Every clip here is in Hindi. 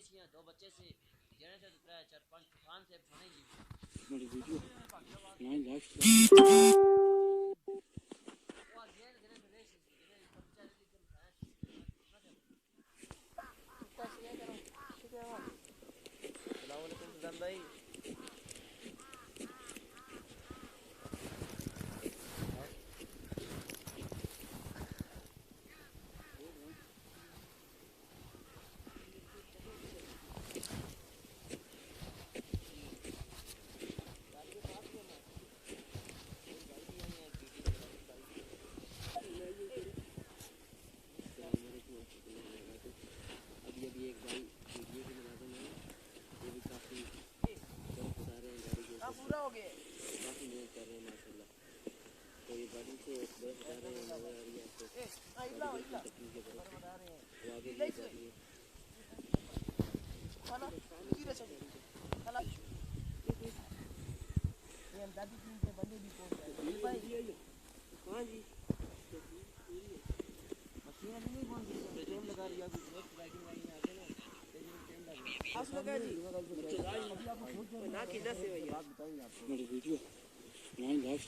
छियां दो बच्चे से जेने से त्रै चार पांच तूफान से खाने जी मेरी वीडियो नहीं लाइव वो गेर गेर रेस गेर बच्चा दी कर खाया तस्वीर करो ठीक है अस्सलाम वालेकुम सुल्तान भाई अभी एक भाई वीडियो भी बना देंगे ये भी काफ़ी बता रहे हैं गाड़ी के पूरा हो गया काफ़ी मेहनत कर रहे हैं माशाल्लाह। तो ये गाड़ी से बस बता रहे हैं नजर आ रही है आपको तकलीफ के तरफ वो आगे भी कर रही है खाना धीरे से खाना ये दादी टीम के बंदे भी पहुंच गए भाई हाँ जी मशीन नहीं कौन सी टाइम लगा रही है अभी नेक्स्ट राइडिंग लाइन में आके ना टाइम लगा आप लोग जी अभी आपको ना किधर से भैया बात बताएंगे आपको मेरी वीडियो नहीं लाइव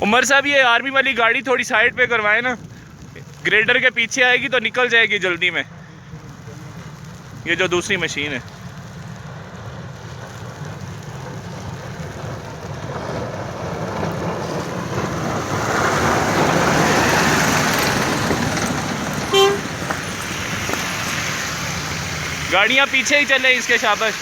उमर साहब ये आर्मी वाली गाड़ी थोड़ी साइड पे करवाए ना, ग्रेडर के पीछे आएगी तो निकल जाएगी जल्दी में। ये जो दूसरी मशीन है गाड़ियाँ पीछे ही चले इसके शाबाश।